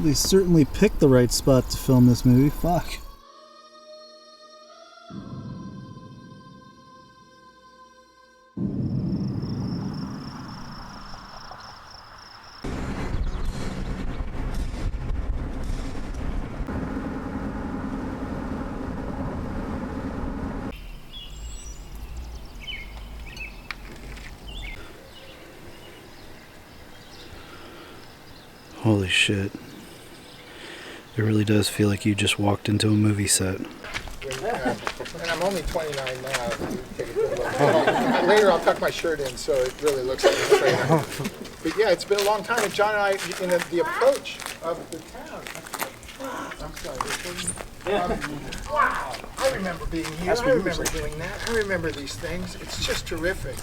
They certainly picked the right spot to film this movie. Fuck. Holy shit. It really does feel like you just walked into a movie set. And I'm only 29 now. Take a good look. Later I'll tuck my shirt in so it really looks like a trainer. But yeah, it's been a long time. And John and I, in the approach of the town. I'm sorry. Wow. I remember being here. I remember doing that. I remember these things. It's just terrific.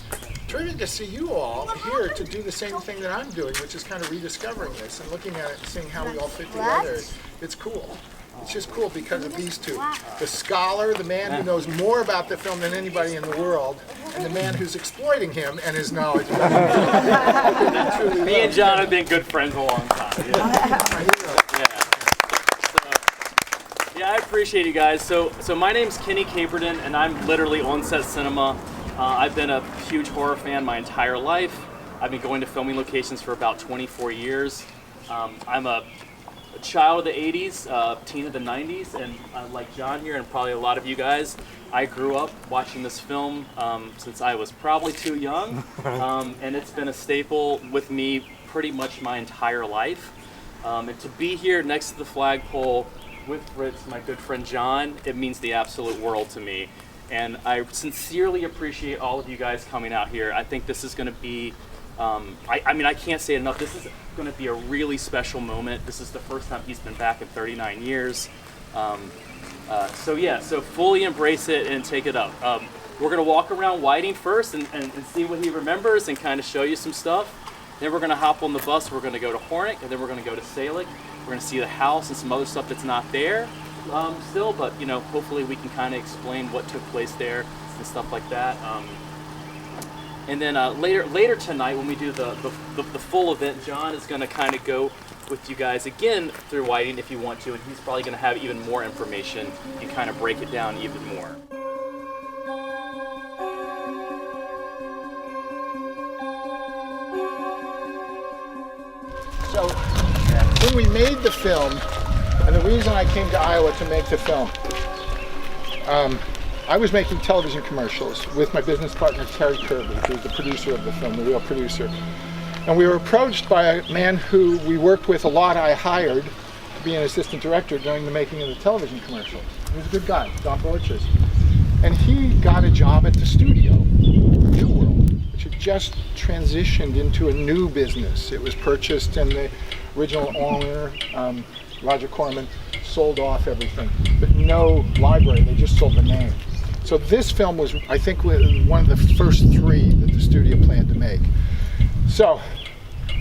Terrific to see you all here to do the same thing that I'm doing, which is kind of rediscovering this and looking at it and seeing how we all fit together. It's cool. It's just cool because of these two. The scholar, the man who knows more about the film than anybody in the world, and the man who's exploiting him and his knowledge. Me and John have been good friends a long time. Yeah, I appreciate you guys. So my name's Kenny Caperton, and I'm literally on set cinema. I've been a huge horror fan my entire life. I've been going to filming locations for about 24 years. I'm a child of the 80s, teen of the 90s, and like John here and probably a lot of you guys, I grew up watching this film since I was probably too young, and it's been a staple with me pretty much my entire life. And to be here next to the flagpole with Fritz, my good friend John, it means the absolute world to me. And I sincerely appreciate all of you guys coming out here. I think this is going to be, I mean, I can't say it enough. This is going to be a really special moment. This is the first time he's been back in 39 years. So fully embrace it and take it up. We're going to walk around Whiting first and see what he remembers and kind of show you some stuff. Then we're going to hop on the bus. We're going to go to Hornick, and then we're going to go to Salick. We're going to see the house and some other stuff that's not there still, but hopefully we can kind of explain what took place there and stuff like that. And then later tonight, when we do the full event, John is going to kind of go with you guys again through Whiting if you want to, and he's probably going to have even more information and kind of break it down even more. So when we made the film, and the reason I came to Iowa to make the film, I was making television commercials with my business partner Terry Kirby, who's the producer of the film, the real producer. And we were approached by a man who we worked with a lot. I hired to be an assistant director during the making of the television commercials. He was a good guy, Don Borches. And he got a job at the studio, New World, which had just transitioned into a new business. It was purchased, and the original owner, Roger Corman, sold off everything, but no library. They just sold the name. So this film was, I think, one of the first three that the studio planned to make. So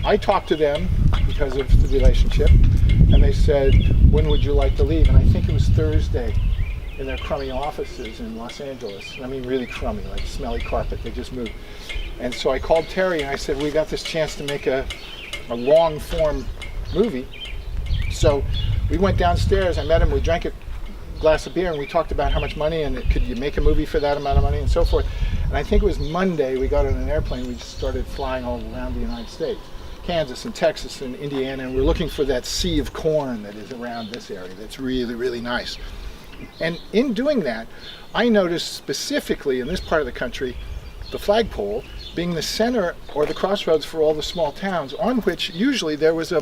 I talked to them because of the relationship, and they said, when would you like to leave? And I think it was Thursday in their crummy offices in Los Angeles. I mean, really crummy, like smelly carpet. They just moved. And so I called Terry and I said, we got this chance to make a long form movie. So we went downstairs, I met him, we drank a glass of beer, and we talked about how much money and could you make a movie for that amount of money and so forth. And I think it was Monday we got on an airplane, we just started flying all around the United States. Kansas and Texas and Indiana, and we're looking for that sea of corn that is around this area that's really, really nice. And in doing that, I noticed specifically in this part of the country, the flagpole being the center or the crossroads for all the small towns, on which usually there was a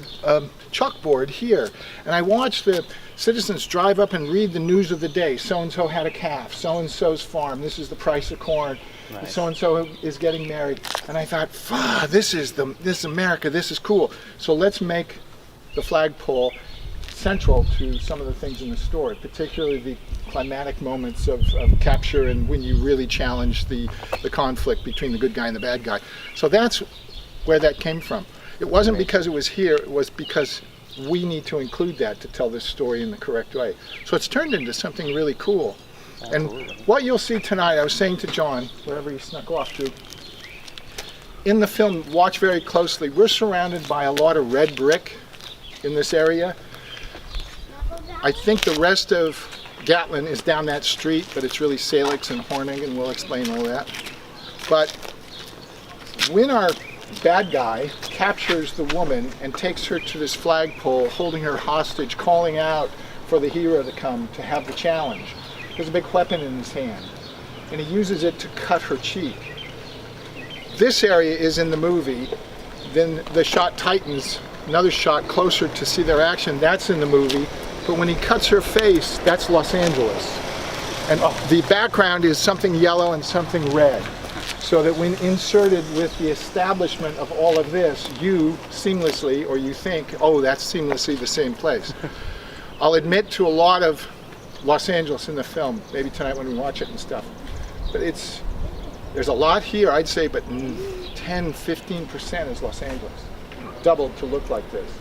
chalkboard here. And I watched the citizens drive up and read the news of the day. So-and-so had a calf, so-and-so's farm, this is the price of corn, nice. So-and-so is getting married. And I thought, this is America, this is cool. So let's make the flagpole central to some of the things in the story, particularly the climatic moments of capture and when you really challenge the conflict between the good guy and the bad guy. So that's where that came from. It wasn't because it was here, it was because we need to include that to tell this story in the correct way. So it's turned into something really cool. Absolutely. And what you'll see tonight, I was saying to John, wherever he snuck off to, in the film, watch very closely, we're surrounded by a lot of red brick in this area. I think the rest of Gatlin is down that street, but it's really Salix and Hornig, and we'll explain all that. But when our bad guy captures the woman and takes her to this flagpole, holding her hostage, calling out for the hero to come to have the challenge, there's a big weapon in his hand, and he uses it to cut her cheek. This area is in the movie. Then the shot tightens, another shot closer to see their action, that's in the movie. But when he cuts her face, that's Los Angeles. And the background is something yellow and something red. So that when inserted with the establishment of all of this, you seamlessly, or you think, oh, that's seamlessly the same place. I'll admit to a lot of Los Angeles in the film, maybe tonight when we watch it and stuff. But there's a lot here, I'd say, but 10, 15% is Los Angeles. Doubled to look like this.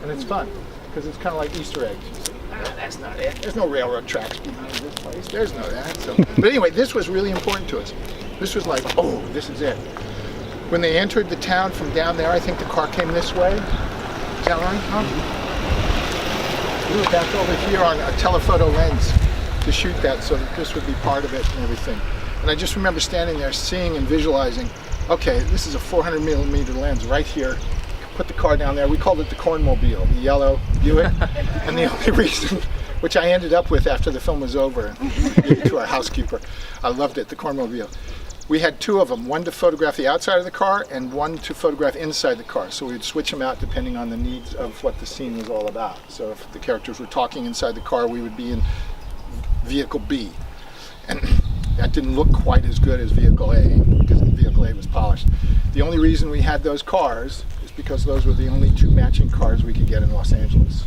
And it's fun, because it's kind of like Easter eggs. You say, that's not it. There's no railroad tracks behind this place. There's no that. So. But anyway, this was really important to us. This was like, oh, this is it. When they entered the town from down there, I think the car came this way. Is that right? Huh? We were back over here on a telephoto lens to shoot that, so that this would be part of it and everything. And I just remember standing there, seeing and visualizing, okay, this is a 400 millimeter lens right here. Put the car down there. We called it the Cornmobile, the yellow Buick. And the only reason, which I ended up with after the film was over, gave it to our housekeeper. I loved it, the Cornmobile. We had two of them, one to photograph the outside of the car and one to photograph inside the car. So we'd switch them out depending on the needs of what the scene was all about. So if the characters were talking inside the car, we would be in vehicle B. And that didn't look quite as good as vehicle A, because vehicle A was polished. The only reason we had those cars is because those were the only two matching cars we could get in Los Angeles.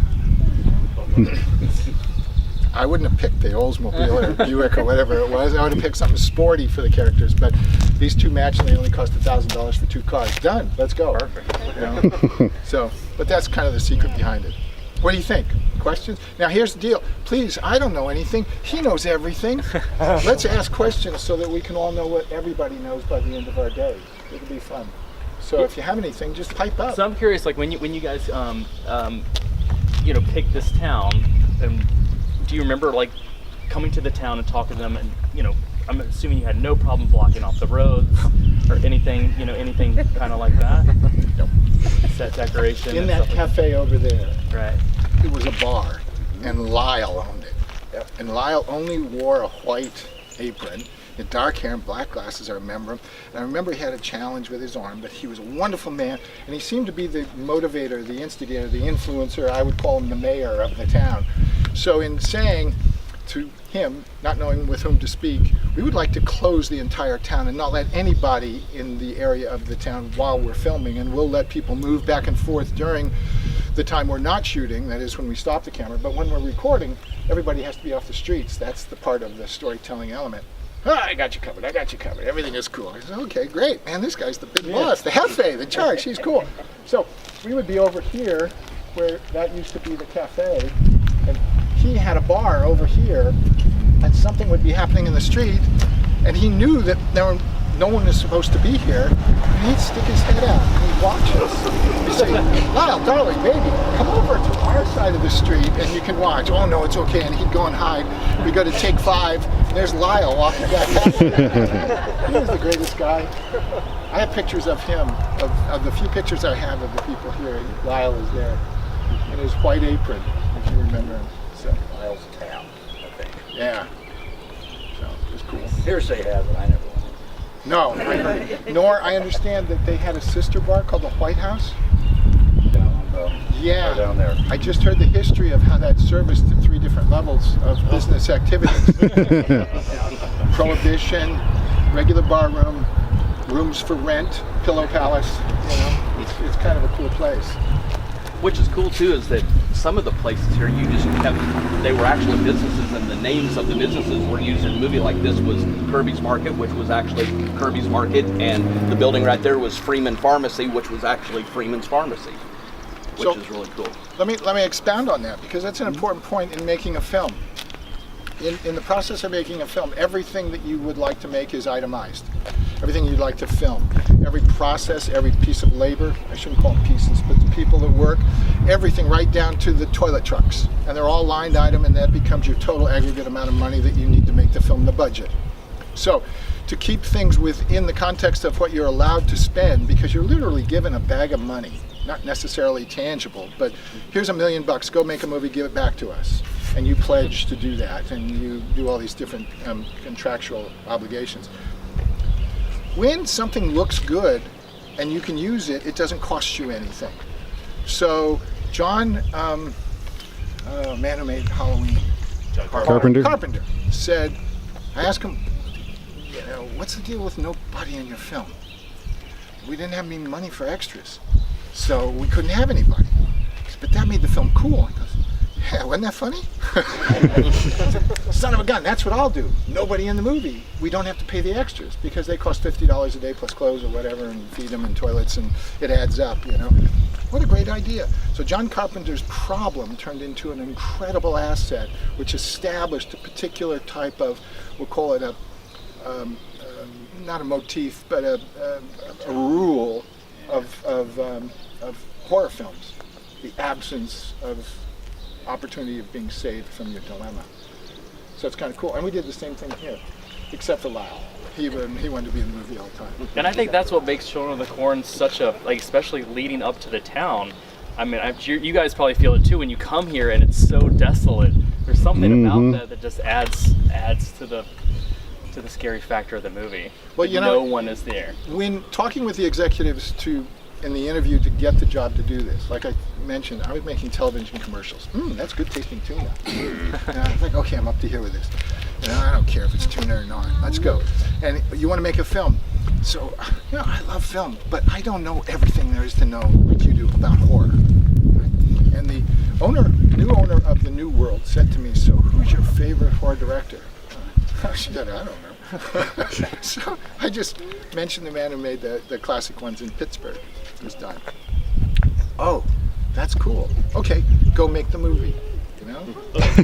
I wouldn't have picked the Oldsmobile or Buick or whatever it was. I would have picked something sporty for the characters, but these two match and they only cost $1,000 for two cars. Done, let's go. Perfect. You know? So, but that's kind of the secret behind it. What do you think? Questions? Now here's the deal. Please, I don't know anything. He knows everything. Let's ask questions so that we can all know what everybody knows by the end of our day. It'll be fun. So if you have anything, just pipe up. So I'm curious, like when you guys picked this town, do you remember like coming to the town and talking to them, and I'm assuming you had no problem blocking off the roads or anything kind of like that? No. Set decoration. In that cafe over there, right? It was a bar, and Lyle owned it. Yep. And Lyle only wore a white apron, had dark hair and black glasses, I remember him. And I remember he had a challenge with his arm, but he was a wonderful man, and he seemed to be the motivator, the instigator, the influencer. I would call him the mayor of the town. So in saying to him, not knowing with whom to speak, we would like to close the entire town and not let anybody in the area of the town while we're filming, and we'll let people move back and forth during the time we're not shooting, that is when we stop the camera, but when we're recording, everybody has to be off the streets. That's the part of the storytelling element. I got you covered, everything is cool. I said, okay, great, man, this guy's the big boss, the jefe, the charge, he's cool. So we would be over here, where that used to be the cafe, and he had a bar over here, and something would be happening in the street, and he knew that no one is supposed to be here, and he'd stick his head out, and he'd watch us. He'd say, Lyle, darling, baby, come over to our side of the street, and you can watch. Oh, no, it's okay, and he'd go and hide. We go to take 5, and there's Lyle walking back. He was the greatest guy. I have pictures of him, of the few pictures I have of the people here. Lyle is there, in his white apron, if you remember him. So, Lyle's town, I think. yeah. So, it was cool. Hearsay has it, I never went. No, nor I understand that they had a sister bar called the White House. Yeah, down there. I just heard the history of how that serviced the 3 different levels of business activities. Prohibition, regular bar room, rooms for rent, pillow palace. It's kind of a cool place. Which is cool too, is that some of the places here you just kept, they were actually businesses, and the names of the businesses were used in the movie. Like this was Kirby's Market, which was actually Kirby's Market, and the building right there was Freeman Pharmacy, which was actually Freeman's Pharmacy, which is really cool. Let me expound on that, because that's an important point in making a film. In the process of making a film, everything that you would like to make is itemized. everything you'd like to film. Every process, every piece of labor, I shouldn't call them pieces, but the people that work, everything right down to the toilet trucks. And they're all lined item, and that becomes your total aggregate amount of money that you need to make the film the budget. So to keep things within the context of what you're allowed to spend, because you're literally given a bag of money, not necessarily tangible, but here's $1 million, go make a movie, give it back to us. And you pledge to do that, and you do all these different contractual obligations. When something looks good and you can use it, it doesn't cost you anything. So John, man who made Halloween, Carpenter said, I asked him, you know, what's the deal with nobody in your film? We didn't have any money for extras, so we couldn't have anybody. But that made the film cool. He goes, yeah, wasn't that funny? Son of a gun, that's what I'll do. Nobody in the movie. We don't have to pay the extras because they cost $50 a day plus clothes or whatever, and feed them and toilets, and it adds up, you know. What a great idea. So John Carpenter's problem turned into an incredible asset, which established a particular type of, we'll call it a, not a motif, but a rule of horror films. The absence of opportunity of being saved from your dilemma. So it's kind of cool. And we did the same thing here, except for Lyle. He wanted to be in the movie all the time. And I think that's what makes Children of the Corn such a, like, especially leading up to the town. I mean, you guys probably feel it too when you come here and it's so desolate. There's something about that just adds to the scary factor of the movie. Well, you know, no one is there. When talking with the executives in the interview to get the job to do this, like I mentioned, I was making television commercials. That's good tasting tuna. And I was like, okay, I'm up to here with this. You know, I don't care if it's tuna or not. Let's go. And you want to make a film. So, you know, I love film, but I don't know everything there is to know like you do about horror. And the new owner of the New World said to me, so who's your favorite horror director? She said, I don't know. So I just mentioned the man who made the classic ones in Pittsburgh. It was done. Oh, that's cool. Okay, go make the movie. You know?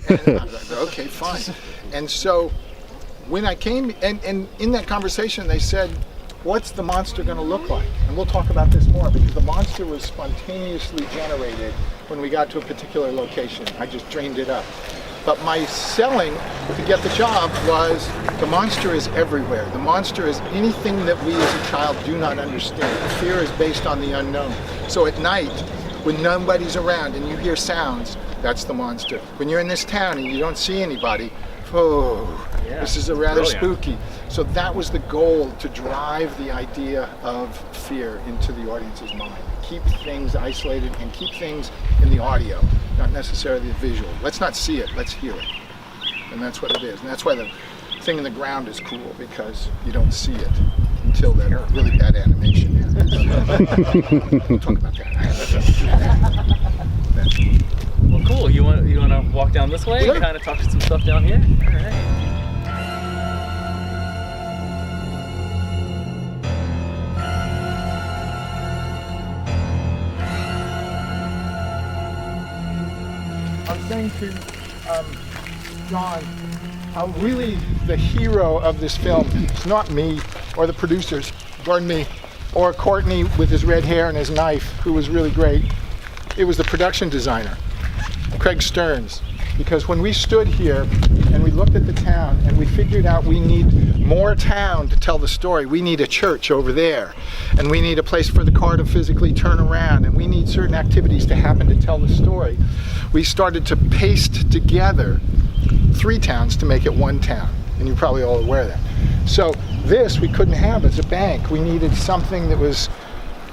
And I was like, okay, fine. And so when I came, and in that conversation they said, what's the monster going to look like? And we'll talk about this more, because the monster was spontaneously generated when we got to a particular location. I just dreamed it up. But my selling to get the job was, the monster is everywhere. The monster is anything that we as a child do not understand. Fear is based on the unknown. So at night, when nobody's around and you hear sounds, that's the monster. When you're in this town and you don't see anybody, this is a rather spooky. So that was the goal, to drive the idea of fear into the audience's mind. Keep things isolated and keep things in the audio, not necessarily the visual. Let's not see it, let's hear it. And that's what it is. And that's why the thing in the ground is cool, because you don't see it until that really bad animation happens. We'll talk about that. Well, cool. You want to walk down this way and kind of talk some stuff down here? All right. Saying to John, how really the hero of this film is not me or the producers, pardon me, or Courtney with his red hair and his knife, who was really great. It was the production designer, Craig Stearns. Because when we stood here and we looked at the town and we figured out we need more town to tell the story, we need a church over there, and we need a place for the car to physically turn around, and we need certain activities to happen to tell the story, we started to paste together 3 towns to make it 1 town. And you're probably all aware of that. So this we couldn't have as a bank. We needed something that was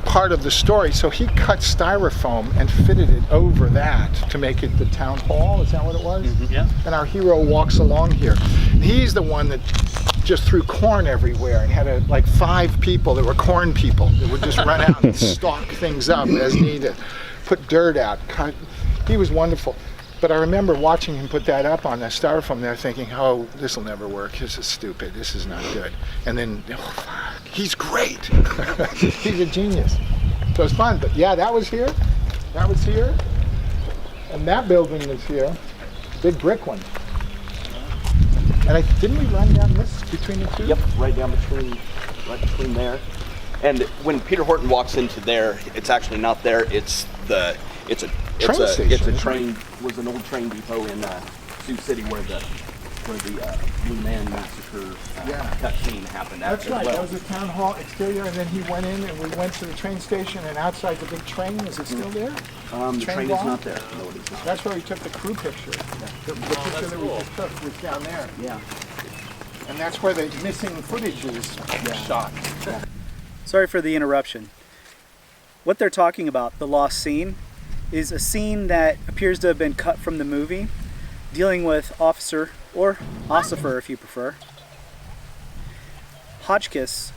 part of the story. So he cut styrofoam and fitted it over that to make it the town hall. Is that what it was? Yeah. And our hero walks along here. He's the one that just threw corn everywhere and had like 5 people that were corn people that would just run out and stalk things up as needed. Put dirt out. He was wonderful. But I remember watching him put that up on that styrofoam there thinking, oh, this will never work. This is stupid. This is not good. And then, oh, fuck, he's great. He's a genius. So it's fun. But yeah, that was here. That was here. And that building was here. Big brick one. And didn't we run down this between the two? Yep, right down between right between there. And when Peter Horton walks into there, it's actually not there. It's a train. Was an old train depot in Sioux City where the Blue Man Massacre cut scene happened. That's right. Well. That was the town hall exterior, and then he went in, and we went to the train station, and outside the big train, is it still there? The train is not there. No, it is not. That's where we took the crew picture. The picture that we just took was down there. Yeah. And that's where the missing footage is shot. Sorry for the interruption. What they're talking about, the lost scene, is a scene that appears to have been cut from the movie, dealing with Officer, or Ossifer if you prefer, Hotchkiss,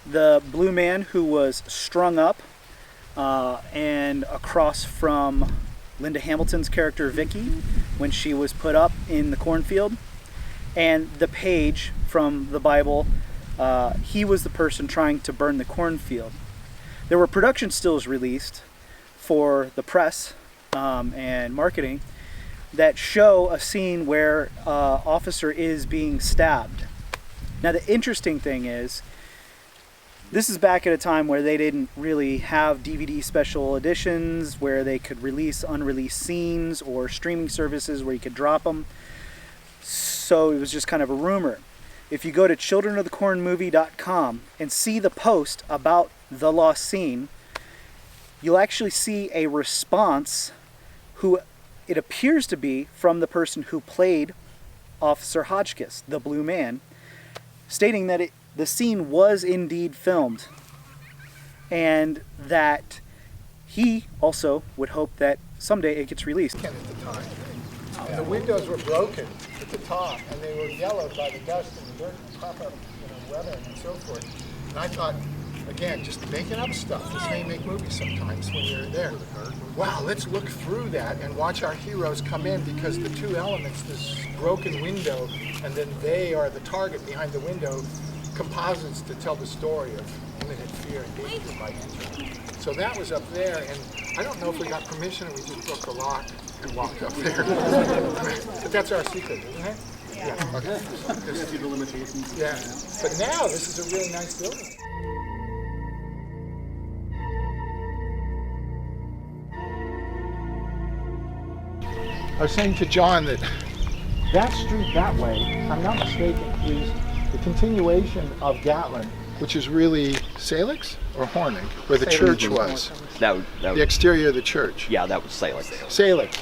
the blue man who was strung up and across from Linda Hamilton's character Vicky when she was put up in the cornfield, and the page from the Bible. He was the person trying to burn the cornfield. There were production stills released for the press and marketing that show a scene where Officer is being stabbed. Now the interesting thing is, this is back at a time where they didn't really have DVD special editions where they could release unreleased scenes or streaming services where you could drop them. So it was just kind of a rumor. If you go to childrenofthecornmovie.com and see the post about the lost scene, you'll actually see a response who it appears to be from the person who played Officer Hotchkiss, the blue man, stating that the scene was indeed filmed and that he also would hope that someday it gets released. At the time. The windows were broken at the top, and they were yellowed by the dust and the dirt and crop up, weather and so forth. And I thought, again, just making up stuff. This may make movies sometimes when you're there. Wow, let's look through that and watch our heroes come in, because the two elements, this broken window and then they are the target behind the window, composites to tell the story of imminent fear and danger by entering. So that was up there, and I don't know if we got permission or we just broke the lock and walked up there. But that's our secret, isn't it? Yeah. Okay. Yeah. But now this is a really nice building. I was saying to John that that street that way, if I'm not mistaken, is the continuation of Gatlin, which is really Salix or Hornig, where the church was. The exterior of the church. Yeah, that was Salix. Salix.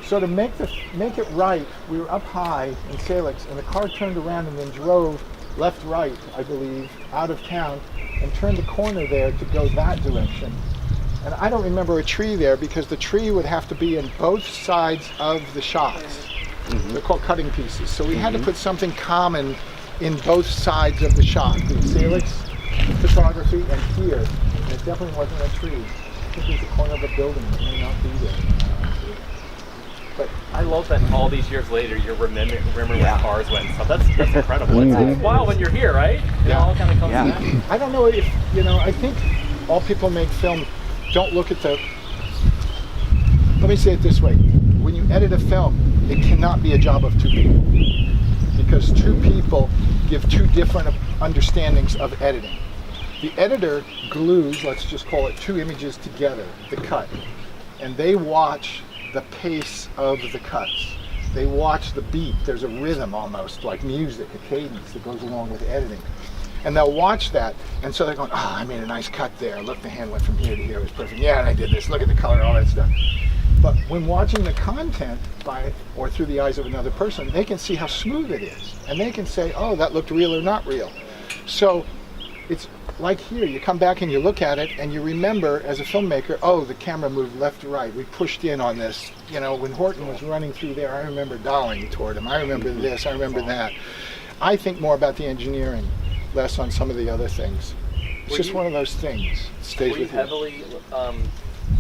So to make it right, we were up high in Salix, and the car turned around and then drove left-right, I believe, out of town, and turned the corner there to go that direction. And I don't remember a tree there, because the tree would have to be in both sides of the shots. Mm-hmm. They're called cutting pieces. So we had to put something common in both sides of the shot, the Salix photography and here. And it definitely wasn't a tree. I think it's the corner of a building that may not be there. But I love that all these years later you're remembering when cars went and stuff. That's incredible. It's wild when you're here, right? It all kind of comes back. I don't know if, I think all people make film don't look at the, let me say it this way. When you edit a film, it cannot be a job of two people, because two people give two different understandings of editing. The editor glues, let's just call it, two images together, the cut, and they watch the pace of the cuts. They watch the beat. There's a rhythm almost, like music, a cadence that goes along with editing. And they'll watch that, and so they're going, oh, I made a nice cut there. Look, the hand went from here to here, it was perfect. Yeah, and I did this. Look at the color, all that stuff. But when watching the content or through the eyes of another person, they can see how smooth it is. And they can say, oh, that looked real or not real. So it's like here, you come back and you look at it and you remember as a filmmaker, oh, the camera moved left to right. We pushed in on this. When Horton was running through there, I remember dollying toward him. I remember this, I remember that. I think more about the engineering, less on some of the other things. It's just one of those things. It stays with you. Heavily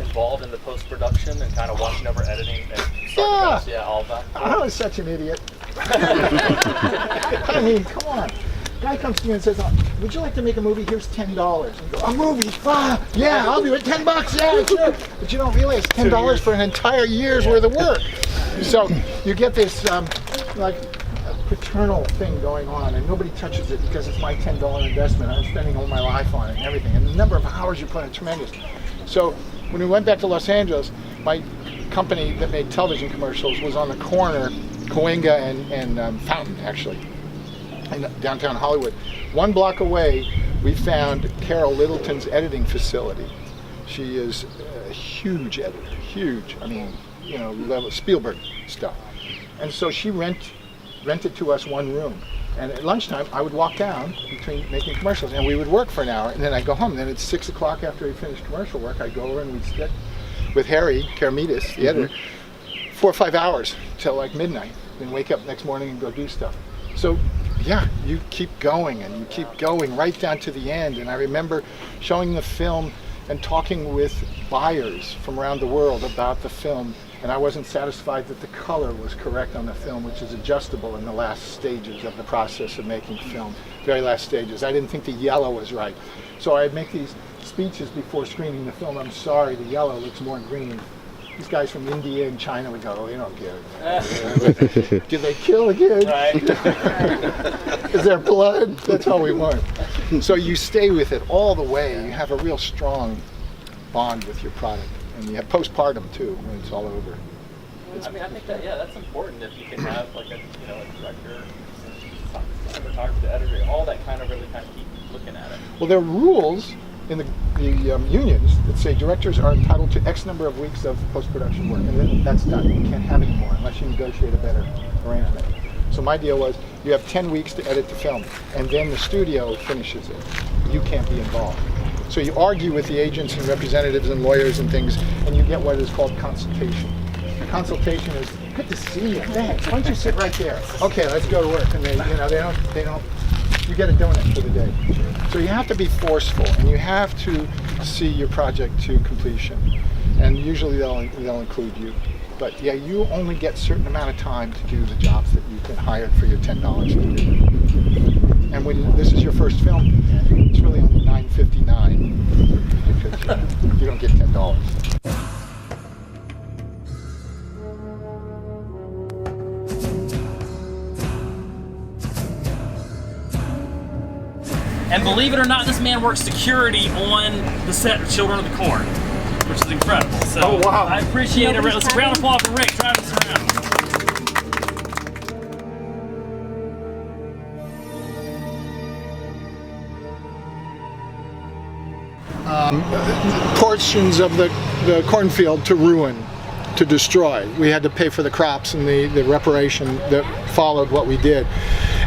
involved in the post-production and kind of watching over editing and all of that? I was such an idiot. I mean, come on. Guy comes to me and says, would you like to make a movie? Here's $10. And you go, a movie? Yeah, I'll do it. $10, yeah, sure. But you don't realize $10 for an entire year's worth of work. So you get this, eternal thing going on, and nobody touches it because it's my $10 investment. I'm spending all my life on it and everything, and the number of hours you put in is tremendous. So when we went back to Los Angeles, my company that made television commercials was on the corner, Cahuenga and Fountain, actually, in downtown Hollywood. 1 block away, we found Carol Littleton's editing facility. She is a huge editor, huge. I mean, you know, level Spielberg stuff. And so she rented to us 1 room. And at lunchtime, I would walk down between making commercials, and we would work for an hour, and then I'd go home. Then at 6 o'clock after we finished commercial work, I'd go over and we'd sit with Harry Karamitis, the editor, 4 or 5 hours till like midnight, then wake up next morning and go do stuff. So yeah, you keep going and you keep going right down to the end. And I remember showing the film and talking with buyers from around the world about the film, and I wasn't satisfied that the color was correct on the film, which is adjustable in the last stages of the process of making film, very last stages. I didn't think the yellow was right. So I'd make these speeches before screening the film. I'm sorry, the yellow looks more green. These guys from India and China would go, oh, you don't get it. Did they kill a kid? Right. Is there blood? That's all we want. So you stay with it all the way. You have a real strong bond with your product. And you have postpartum too, when it's all over. I mean, I think that, yeah, that's important if you can have like a, you know, a director, cinematographer, editor, all that kind of really kind of keep looking at it. Well, there are rules in the unions that say directors are entitled to X number of weeks of post-production work, and then that's done. You can't have any more unless you negotiate a better arrangement. So my deal was, you have 10 weeks to edit the film, and then the studio finishes it. You can't be involved. So you argue with the agents and representatives and lawyers and things, and you get what is called consultation. A consultation is, good to see you, thanks. Why don't you sit right there? Okay, let's go to work. And they don't, you get a donut for the day. So you have to be forceful, and you have to see your project to completion. And usually they'll include you. But yeah, you only get a certain amount of time to do the jobs that you've been hired for your $10 to do. And when this is your first film, it's really only $9.59 because you don't get $10. And believe it or not, this man works security on the set of Children of the Corn, which is incredible. So oh, wow. I appreciate it. Let's round of applause for Rick driving us around. Portions of the cornfield to ruin, to destroy. We had to pay for the crops and the reparation that followed what we did.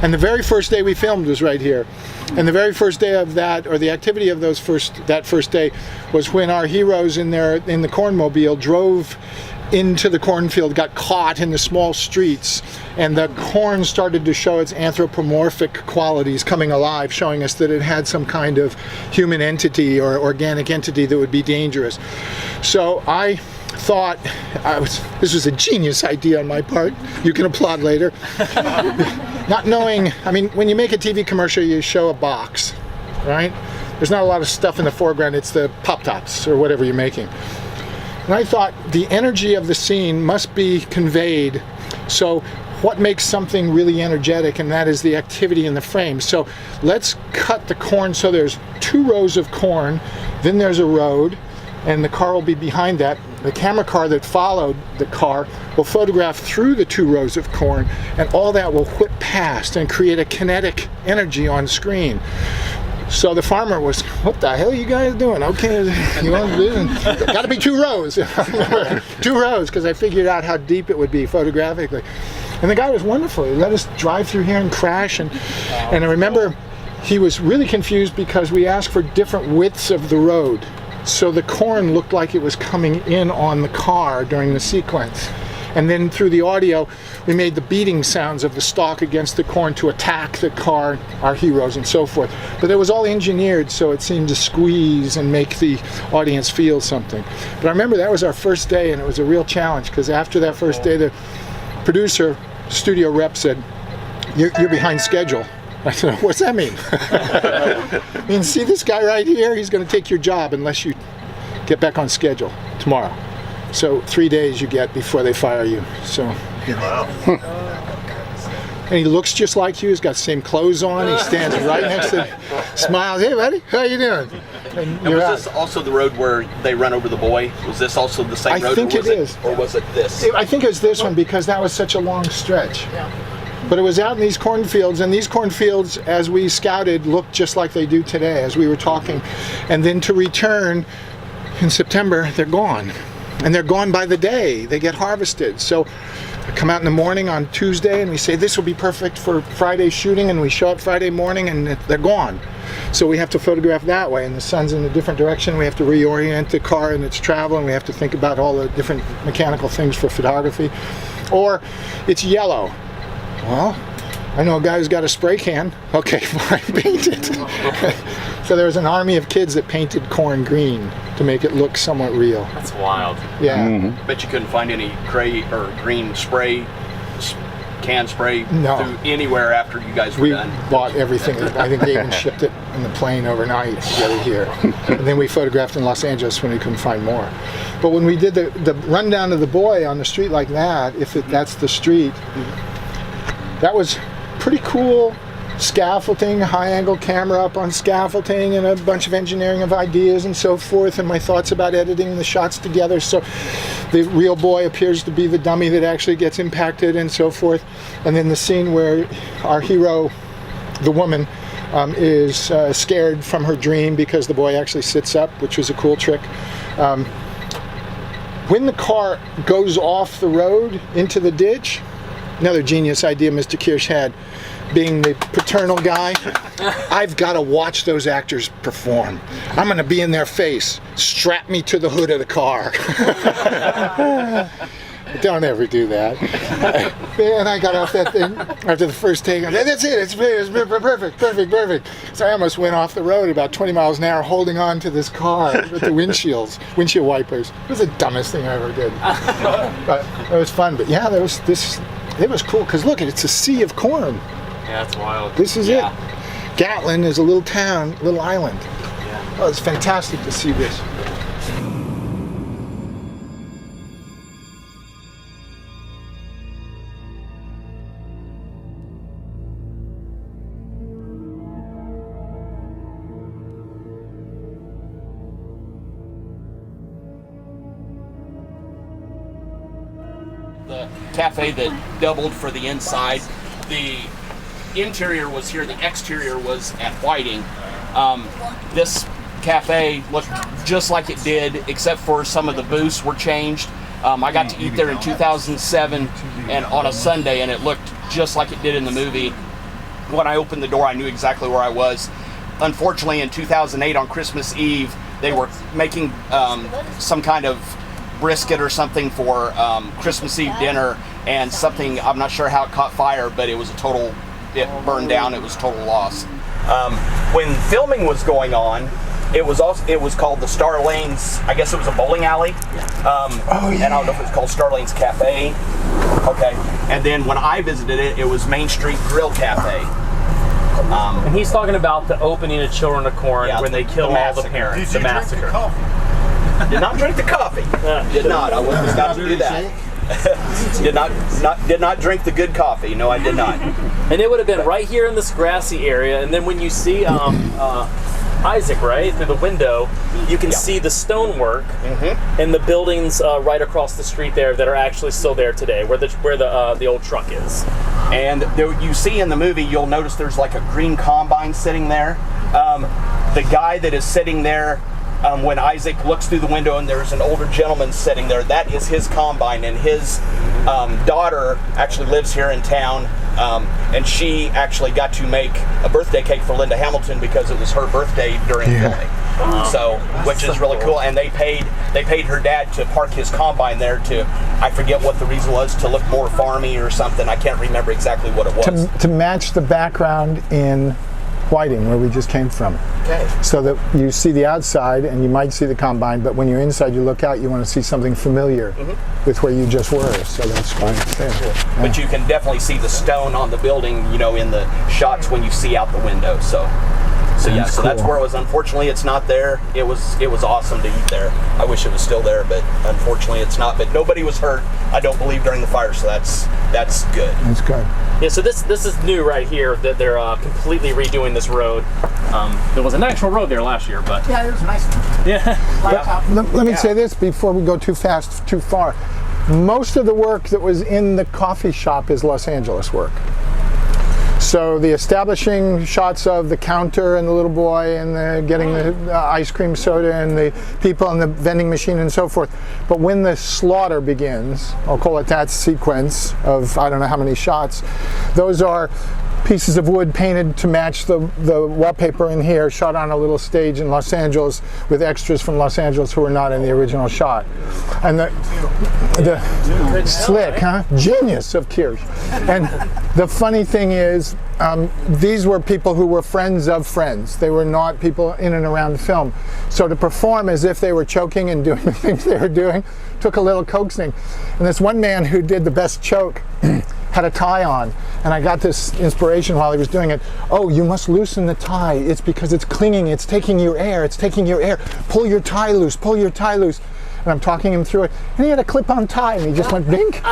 And the very first day we filmed was right here. And the very first day of that, or the activity of that first day, was when our heroes in the cornmobile drove into the cornfield, got caught in the small streets, and the corn started to show its anthropomorphic qualities coming alive, showing us that it had some kind of human entity or organic entity that would be dangerous. So I thought, this was a genius idea on my part. You can applaud later. Not knowing, I mean, when you make a TV commercial, you show a box, right? There's not a lot of stuff in the foreground. It's the Pop-Tops or whatever you're making. And I thought the energy of the scene must be conveyed. So what makes something really energetic, and that is the activity in the frame. So let's cut the corn so there's 2 rows of corn, then there's a road, and the car will be behind that. The camera car that followed the car will photograph through the 2 rows of corn, and all that will whip past and create a kinetic energy on screen. So the farmer was, what the hell are you guys doing? Okay, you want to do it? Got to be 2 rows. 2 rows, because I figured out how deep it would be photographically. And the guy was wonderful. He let us drive through here and crash. And I remember he was really confused because we asked for different widths of the road. So the corn looked like it was coming in on the car during the sequence. And then through the audio, we made the beating sounds of the stalk against the corn to attack the car, our heroes, and so forth. But it was all engineered, so it seemed to squeeze and make the audience feel something. But I remember that was our first day, and it was a real challenge, because after that first day, the producer, studio rep said, you're behind schedule. I said, what's that mean? I mean, see this guy right here? He's going to take your job unless you get back on schedule tomorrow. So 3 days you get before they fire you. So, and he looks just like you. He's got the same clothes on. He stands right next to, smiles. Hey, buddy, how you doing? And was this also the road where they run over the boy? Was this also the same road? I think it is. Or was it this? I think it was this one because that was such a long stretch. But it was out in these cornfields, and these cornfields, as we scouted, looked just like they do today, as we were talking. And then to return in September, they're gone. And they're gone by the day. They get harvested. So I come out in the morning on Tuesday, and we say, this will be perfect for Friday shooting, and we show up Friday morning, and they're gone. So we have to photograph that way, and the sun's in a different direction. We have to reorient the car and its travel, and we have to think about all the different mechanical things for photography. Or it's yellow. Well, I know a guy who's got a spray can. Okay, fine, paint it. So there was an army of kids that painted corn green to make it look somewhat real. That's wild. Yeah. Bet you couldn't find any gray or green spray, can spray through anywhere after you guys were We done. bought everything. I think they even shipped it in the plane overnight to get it here. And then we photographed in Los Angeles when we couldn't find more. But when we did the rundown of the boy on the street like that, that's the street, that was pretty cool. Scaffolding, high-angle camera up on scaffolding, and a bunch of engineering of ideas and so forth, and my thoughts about editing the shots together. So the real boy appears to be the dummy that actually gets impacted and so forth. And then the scene where our hero, the woman, is scared from her dream because the boy actually sits up, which was a cool trick. When the car goes off the road into the ditch, another genius idea Mr. Kiersch had, being the paternal guy, I've got to watch those actors perform. I'm going to be in their face. Strap me to the hood of the car. Don't ever do that. Man, I got off that thing after the first take. That's it. It's perfect. So I almost went off the road about 20 miles an hour holding on to this car with the windshield wipers. It was the dumbest thing I ever did. But it was fun. But yeah, there was this. It was cool because look, it's a sea of corn. Yeah, that's wild. This is it. Gatlin is a little town, little island. Yeah. Oh, it's fantastic to see this. The cafe that doubled for the inside. The interior was here, the exterior was at Whiting. This cafe looked just like it did, except for some of the booths were changed. I got to eat there in 2007 and on a Sunday, and it looked just like it did in the movie. When I opened the door, I knew exactly where I was. Unfortunately, in 2008 on Christmas Eve, they were making some kind of brisket or something for Christmas Eve dinner, and something, I'm not sure how it caught fire, but it burned down. It was total loss. When filming was going on, it was called the Star Lanes. I guess it was a bowling alley. And I don't know if it's called Star Lanes Cafe. Okay. And then when I visited it, it was Main Street Grill Cafe. And he's talking about the opening of Children of Corn when they kill all the parents. The massacre. Did not drink the coffee. Did not. I wasn't about to do that. did not drink the good coffee. No, I did not. And it would have been right here in this grassy area. And then when you see Isaac, right, through the window, you can see the stonework and the buildings right across the street there that are actually still there today, where the old truck is. And there, you see in the movie, you'll notice there's like a green combine sitting there. The guy that is sitting there, when Isaac looks through the window and there's an older gentleman sitting there, that is his combine, and his daughter actually lives here in town, and she actually got to make a birthday cake for Linda Hamilton because it was her birthday during filming. So, which is really cool. And they paid her dad to park his combine there to, I forget what the reason was, to look more farmy or something. I can't remember exactly what it was. To match the background in Whiting, where we just came from. Okay. So that you see the outside and you might see the combine, but when you're inside, you look out, you want to see something familiar with where you just were. So that's why it's there. Yeah. But you can definitely see the stone on the building, you know, in the shots when you see out the window. So So yeah, That's so that's cool. where it was. Unfortunately, it's not there. It was awesome to eat there. I wish it was still there, but unfortunately, it's not. But nobody was hurt, I don't believe, during the fire, so that's good. That's good. Yeah, so this is new right here, that they're completely redoing this road. There was an actual road there last year, but Yeah, it was nice. yeah. Let me say this before we go too far. Most of the work that was in the coffee shop is Los Angeles work. So the establishing shots of the counter and the little boy and the getting the ice cream soda and the people on the vending machine and so forth. But when the slaughter begins, I'll call it that sequence of I don't know how many shots, those are pieces of wood painted to match the wallpaper in here, shot on a little stage in Los Angeles with extras from Los Angeles who were not in the original shot. And the slick, huh? Genius of Kiersch. And the funny thing is, these were people who were friends of friends. They were not people in and around the film. So to perform as if they were choking and doing the things they were doing took a little coaxing. And this one man who did the best choke had a tie on, and I got this inspiration while he was doing it. Oh, you must loosen the tie. It's because it's clinging, it's taking your air, it's taking your air. Pull your tie loose, pull your tie loose. And I'm talking him through it, and he had a clip-on tie, and he just went bink.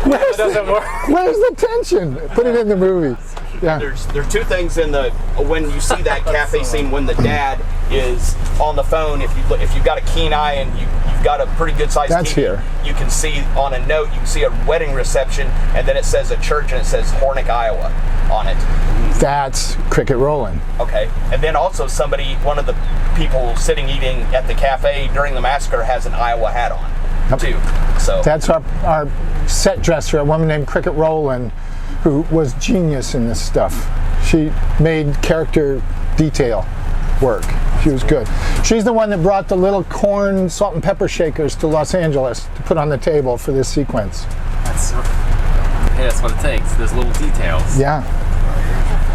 Where's the tension? Put it in the movie. Yeah. There's two things in the when you see that cafe scene when the dad is on the phone. If you've got a keen eye and you've got a pretty good sized That's TV, here. you can see on a note, you can see a wedding reception, and then it says a church and it says Hornick, Iowa on it. That's Cricket Rolling. Okay, and then also one of the people sitting eating at the cafe during the massacre has an Iowa hat on too. So That's our set dresser, a woman named Cricket Rowland, who was genius in this stuff. She made character detail work. She was good. She's the one that brought the little corn salt and pepper shakers to Los Angeles to put on the table for this sequence. That's what it takes. Those little details. Yeah.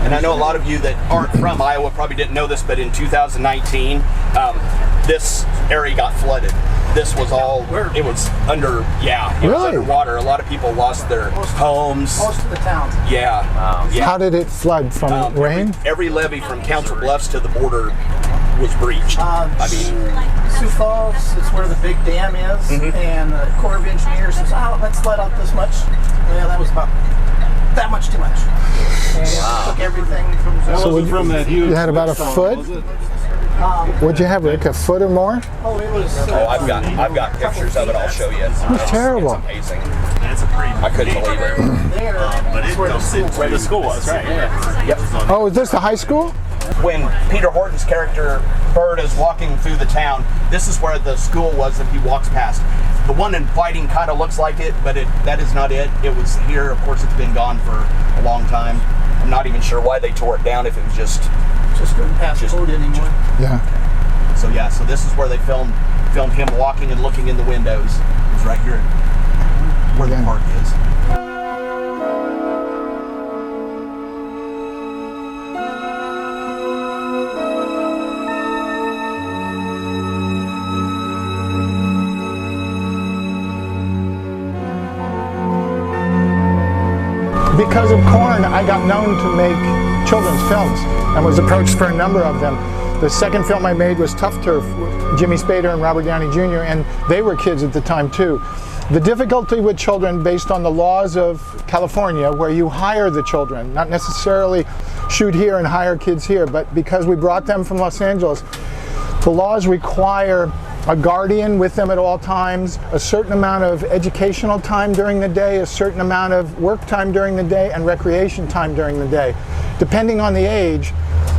And I know a lot of you that aren't from Iowa probably didn't know this, but in 2019, this area got flooded. This was all, it was under, it was underwater. A lot of people lost their homes. Most of the towns. Yeah. Yeah. How did it flood? From rain? Every levee from Council Bluffs to the border was breached. Sioux Falls is where the big dam is, and the Corps of Engineers says, let's let out this much. Well, that was about that much too much. And took everything from the... You had about a foot? What'd you have, Rick? A foot or more? Oh, it was... I've got pictures of it. I'll show you. It's terrible. It's amazing. I couldn't believe it. There, is Where the school was, right? Yeah. Yep. Oh, is this the high school? When Peter Horton's character Bird is walking through the town, this is where the school was that he walks past. The one in Fighting kind of looks like it, but that is not it. It was here. Of course, it's been gone for a long time. I'm not even sure why they tore it down. If it was just couldn't pass code anymore. Yeah. So this is where they filmed him walking and looking in the windows. It was right here where the park is. Because of Corn, I got known to make children's films and was approached for a number of them. The second film I made was Tough Turf, with Jimmy Spader and Robert Downey Jr., and they were kids at the time too. The difficulty with children, based on the laws of California, where you hire the children, not necessarily shoot here and hire kids here, but because we brought them from Los Angeles, the laws require a guardian with them at all times, a certain amount of educational time during the day, a certain amount of work time during the day, and recreation time during the day. Depending on the age,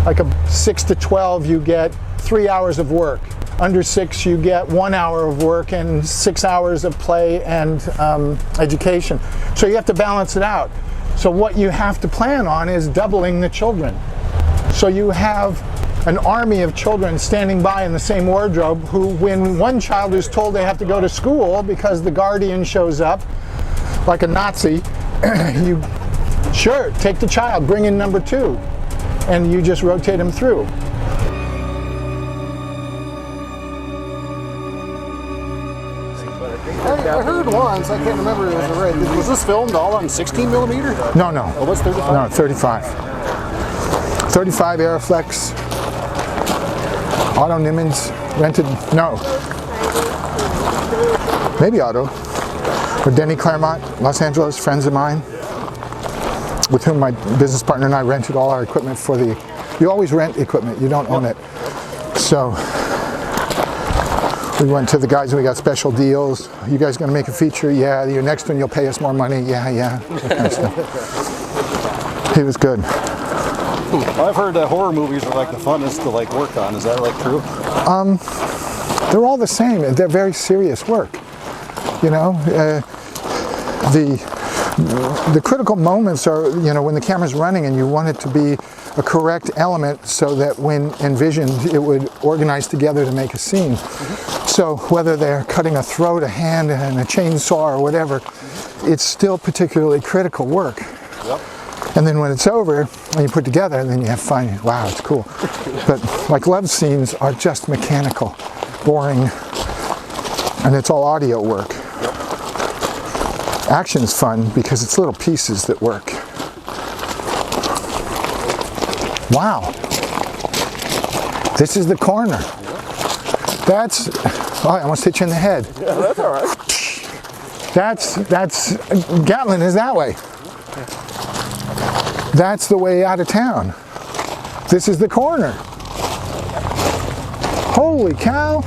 like a 6 to 12, you get 3 hours of work. Under 6, you get 1 hour of work and 6 hours of play and education. So you have to balance it out. So what you have to plan on is doubling the children. So you have an army of children standing by in the same wardrobe who, when one child is told they have to go to school because the guardian shows up like a Nazi, you take the child, bring in number 2, and you just rotate them through. I heard once, I can't remember if it was right. Was this filmed all on 16 millimeter? No. Oh, what's 35? No, 35. 35 Aeroflex, Otto Nimmons rented, no, maybe Otto, or Denny Claremont, Los Angeles, friends of mine, with whom my business partner and I rented all our equipment for the, you always rent equipment, you don't own it. So we went to the guys and we got special deals. You guys gonna make a feature? Yeah. Your next one you'll pay us more money? Yeah. That kind of stuff. He was good. I've heard that horror movies are like the funnest to like work on. Is that like true? They're all the same. They're very serious work. You know, the critical moments are, you know, when the camera's running and you want it to be a correct element so that when envisioned it would organize together to make a scene. So whether they're cutting a throat, a hand, and a chainsaw or whatever, it's still particularly critical work. Yep. And then when it's over, when you put together, and then you have fun, wow, it's cool. But like love scenes are just mechanical, boring, and it's all audio work. Action's fun because it's little pieces that work. Wow. This is the corner. That's, oh, I almost hit you in the head. Yeah, that's all right. That's, Gatlin is that way. That's the way out of town. This is the corner. Holy cow.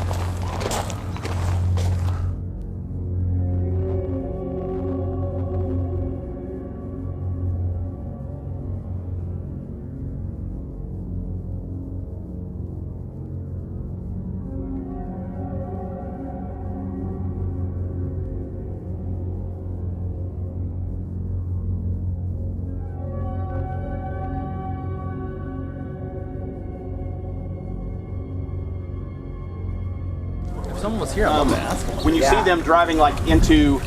Someone was here. I'm gonna ask them. When you see them driving like into,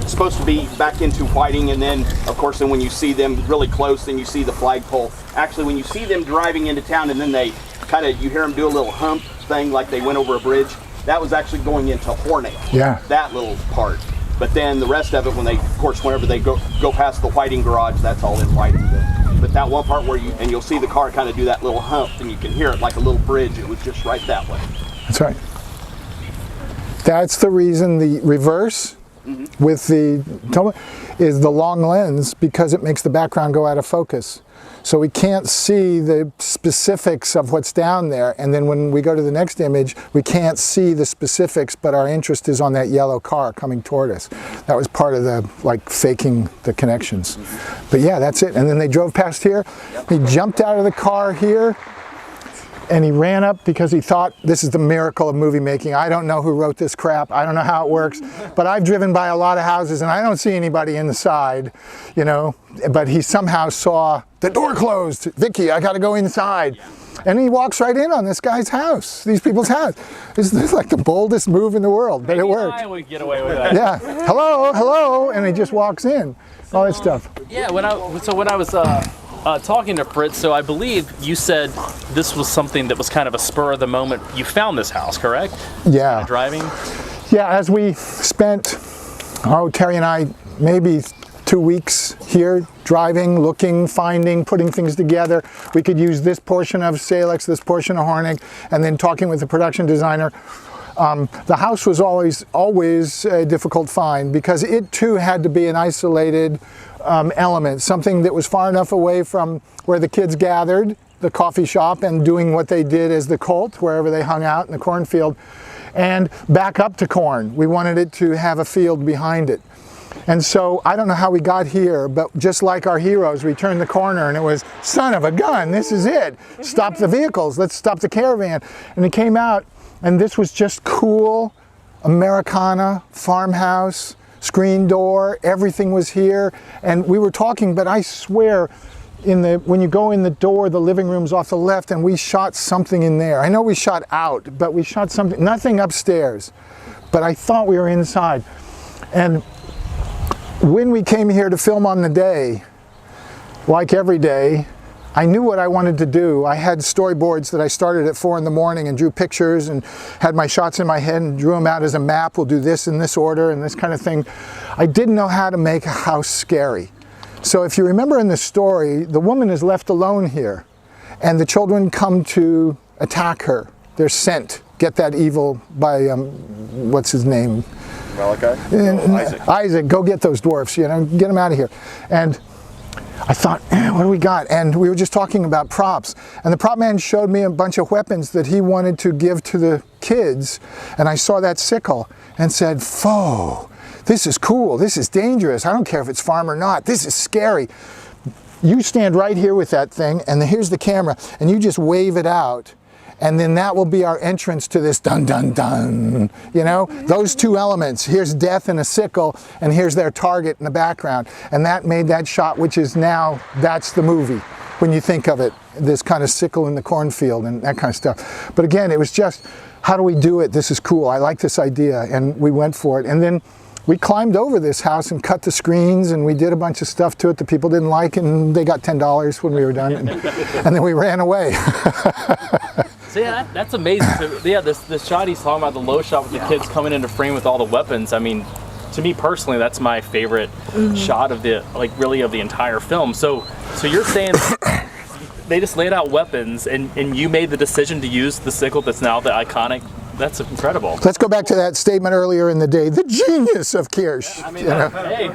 supposed to be back into Whiting, and then of course then when you see them really close, then you see the flagpole. Actually, when you see them driving into town and then they kind of, you hear them do a little hump thing like they went over a bridge, that was actually going into Hornet. Yeah. That little part. But then the rest of it, when they, of course, whenever they go past the Whiting garage, that's all in Whiting. But that one part where you, and you'll see the car kind of do that little hump, and you can hear it like a little bridge. It was just right that way. That's right. That's the reason the reverse with the is the long lens, because it makes the background go out of focus. So we can't see the specifics of what's down there, and then when we go to the next image, we can't see the specifics, but our interest is on that yellow car coming toward us. That was part of the, like, faking the connections. But yeah, that's it. And then they drove past here. He jumped out of the car here, and he ran up because he thought, this is the miracle of movie making. I don't know who wrote this crap. I don't know how it works. But I've driven by a lot of houses and I don't see anybody inside, you know. But he somehow saw the door closed. Vicky, I got to go inside. And he walks right in on this guy's house, these people's house. This is like the boldest move in the world, but it worked. I would get away with that. Yeah, hello, hello, and he just walks in. All that stuff. Yeah, when I was talking to Fritz, so I believe you said this was something that was kind of a spur of the moment. You found this house, correct? Yeah. Driving? Yeah, as we spent, Terry and I, maybe 2 weeks here, driving, looking, finding, putting things together. We could use this portion of Salix, this portion of Hornig, and then talking with the production designer. The house was always a difficult find because it too had to be an isolated element, something that was far enough away from where the kids gathered, the coffee shop, and doing what they did as the cult, wherever they hung out in the cornfield, and back up to corn. We wanted it to have a field behind it. And so I don't know how we got here, but just like our heroes, we turned the corner and it was, son of a gun, this is it. Stop the vehicles, let's stop the caravan. And it came out, and this was just cool, Americana, farmhouse, screen door, everything was here. And we were talking, but I swear, when you go in the door, the living room's off the left, and we shot something in there. I know we shot out, but we shot something, nothing upstairs. But I thought we were inside. And when we came here to film on the day, like every day, I knew what I wanted to do. I had storyboards that I started at 4 in the morning and drew pictures and had my shots in my head and drew them out as a map. We'll do this in this order and this kind of thing. I didn't know how to make a house scary. So if you remember in the story, the woman is left alone here. and the children come to attack her. They're sent. Get that evil by, what's his name? Isaac. Isaac, go get those dwarfs, you know, get them out of here. And I thought, what do we got? And we were just talking about props. And the prop man showed me a bunch of weapons that he wanted to give to the kids. And I saw that sickle and said, "Foe, this is cool. This is dangerous. I don't care if it's farm or not. This is scary. You stand right here with that thing, and here's the camera, and you just wave it out. And then that will be our entrance to this dun dun dun, you know, those two elements. Here's death and a sickle, and here's their target in the background. And that made that shot, which is now, that's the movie when you think of it, this kind of sickle in the cornfield and that kind of stuff. But again, it was just, how do we do it? This is cool. I like this idea, and we went for it. And then we climbed over this house and cut the screens, and we did a bunch of stuff to it that people didn't like, and they got $10 when we were done, and then we ran away. So yeah, that's amazing. So yeah, this shot he's talking about, the low shot with the kids coming into frame with all the weapons. I mean, to me personally, that's my favorite shot of the, like, really of the entire film. So you're saying they just laid out weapons, and you made the decision to use the sickle that's now the iconic. That's incredible. Let's go back to that statement earlier in the day, the genius of Kiersch. I mean, you know? hey.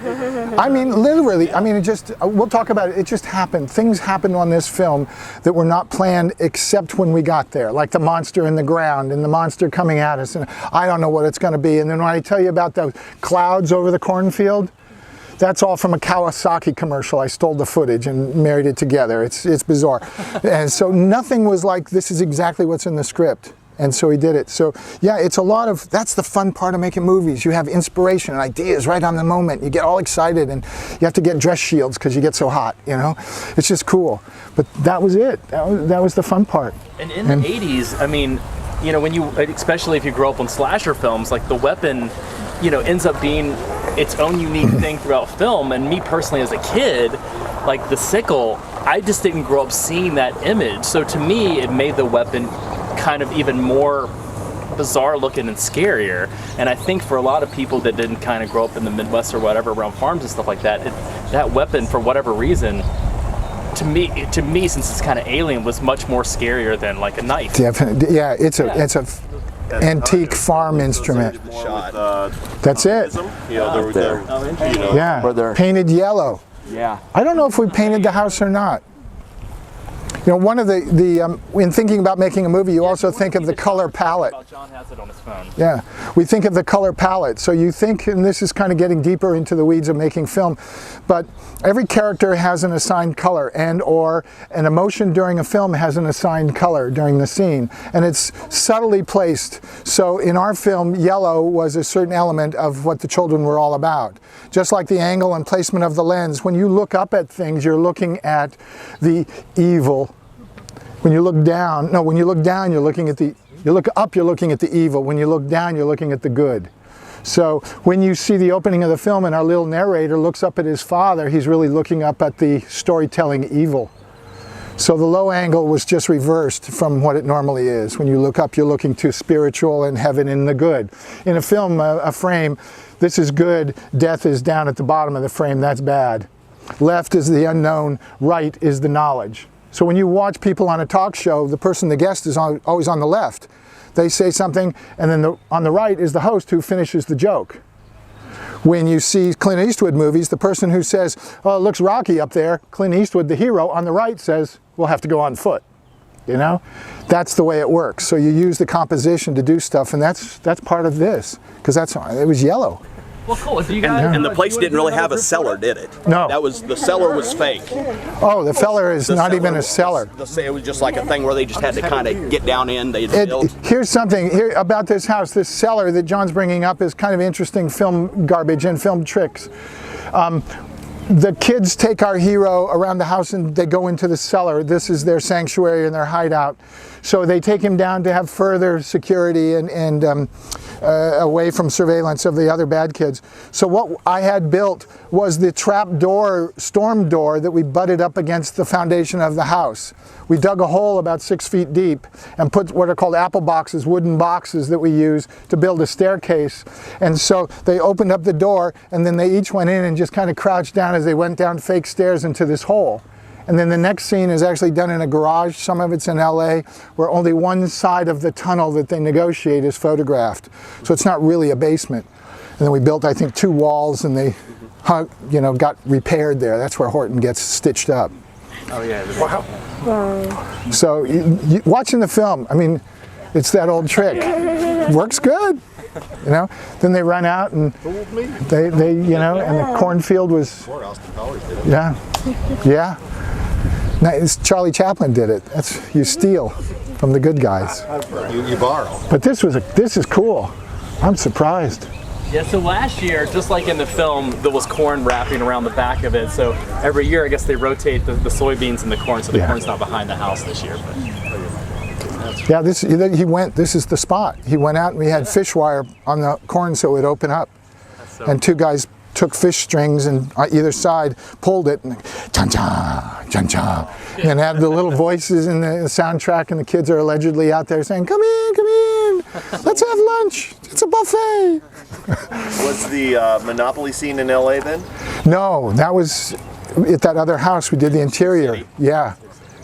I mean, literally, I mean, it just, we'll talk about it, it just happened. Things happened on this film that were not planned except when we got there, like the monster in the ground and the monster coming at us, and I don't know what it's going to be. And then when I tell you about those clouds over the cornfield, that's all from a Kawasaki commercial. I stole the footage and married it together. It's bizarre. And so nothing was like, this is exactly what's in the script. And so he did it. So yeah, it's a lot of, that's the fun part of making movies. You have inspiration and ideas right on the moment. You get all excited, and you have to get dress shields because you get so hot, you know? It's just cool. But that was it. That was the fun part. And in the 80s, I mean, you know, when you, especially if you grow up on slasher films, like the weapon, you know, ends up being its own unique thing throughout film. And me personally as a kid, like the sickle, I just didn't grow up seeing that image. So to me, it made the weapon kind of even more bizarre looking and scarier. And I think for a lot of people that didn't kind of grow up in the Midwest or whatever around farms and stuff like that, that weapon, for whatever reason, to me, since it's kind of alien, was much more scarier than like a knife. Definitely, yeah. It's a antique farm instrument. That's it. You know, you know, yeah, painted yellow. Yeah. I don't know if we painted the house or not. You know, one of in thinking about making a movie, you also think of the color palette. John has it on his phone. Yeah, we think of the color palette. So you think, and this is kind of getting deeper into the weeds of making film, but every character has an assigned color, and or an emotion during a film has an assigned color during the scene, and it's subtly placed. So in our film, yellow was a certain element of what the children were all about. Just like the angle and placement of the lens, when you look up at things, you're looking at the evil. When you look down, no, when you look down, you're looking at the, you look up, you're looking at the evil. When you look down, you're looking at the good. So when you see the opening of the film and our little narrator looks up at his father, he's really looking up at the storytelling evil. So the low angle was just reversed from what it normally is. When you look up, you're looking to spiritual and heaven and the good. In a film, a frame, this is good, death is down at the bottom of the frame, that's bad. Left is the unknown, right is the knowledge. So when you watch people on a talk show, the person, the guest, is always on the left. They say something, and then on the right is the host who finishes the joke. When you see Clint Eastwood movies, the person who says, "Oh, it looks rocky up there," Clint Eastwood, the hero, on the right says, "We'll have to go on foot." You know? That's the way it works. So you use the composition to do stuff, and that's part of this, because it was yellow. Well, cool. So you guys, And the place didn't really have a cellar, did it? No. The cellar was fake. Oh, the cellar is not even a cellar. It was just like a thing where they just had to kind of get down in. Here's something about this house. This cellar that John's bringing up is kind of interesting film garbage and film tricks. The kids take our hero around the house and they go into the cellar. This is their sanctuary and their hideout. So they take him down to have further security and away from surveillance of the other bad kids. So what I had built was the trap door, storm door, that we butted up against the foundation of the house. We dug a hole about 6 feet deep and put what are called apple boxes, wooden boxes that we use to build a staircase. And so they opened up the door, and then they each went in and just kind of crouched down as they went down fake stairs into this hole. And then the next scene is actually done in a garage. Some of it's in LA, where only one side of the tunnel that they negotiate is photographed. So it's not really a basement. And then we built, I think, 2 walls, and they got repaired there. That's where Horton gets stitched up. Oh yeah. Wow. So watching the film, I mean, it's that old trick. Works good. Then they run out and they and the cornfield was, yeah. Now, Charlie Chaplin did it. That's, you steal from the good guys. You borrow. But this is cool. I'm surprised. Yeah, so last year, just like in the film, there was corn wrapping around the back of it. So every year, I guess they rotate the soybeans and the corn, so the corn's not behind the house this year. But. Yeah, this is the spot. He went out and we had fish wire on the corn so it would open up. And 2 guys took fish strings and on either side pulled it and cha-cha, cha-cha. And had the little voices in the soundtrack, and the kids are allegedly out there saying, come in, let's have lunch, it's a buffet. Was the Monopoly scene in LA then? No, that was at that other house. We did the interior. Yeah,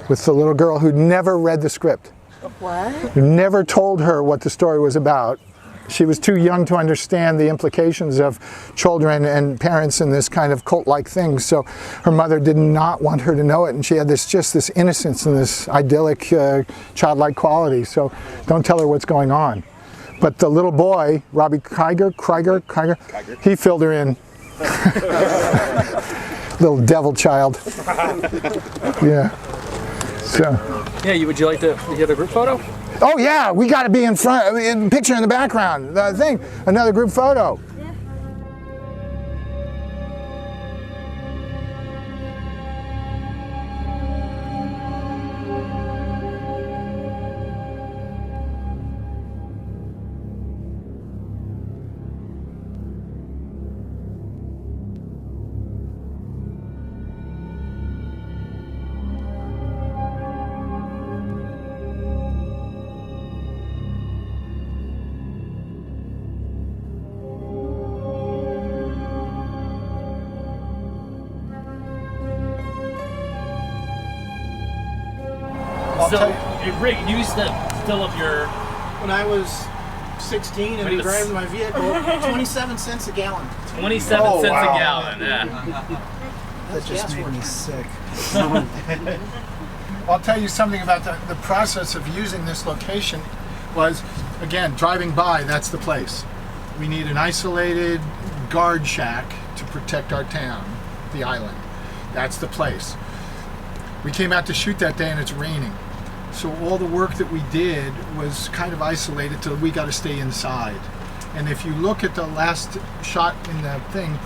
with the little girl who'd never read the script. What? We never told her what the story was about. She was too young to understand the implications of children and parents and this kind of cult-like thing. So her mother did not want her to know it, and she had this innocence and this idyllic, childlike quality. So don't tell her what's going on. But the little boy, Robbie Krieger, he filled her in. Little devil child. Yeah. So. Yeah, would you like to get a group photo? Oh yeah, we got to be in front, picture in the background. The thing, another group photo. So, Rick, you used to fill up your... When I was 16 and driving my vehicle, 27 cents a gallon. 27 cents a gallon, yeah. That just made me sick. I'll tell you something about the process of using this location was, again, driving by, that's the place. We need an isolated guard shack to protect our town, the island. That's the place. We came out to shoot that day and it's raining. So all the work that we did was kind of isolated till we got to stay inside. And if you look at the last shot in the thing,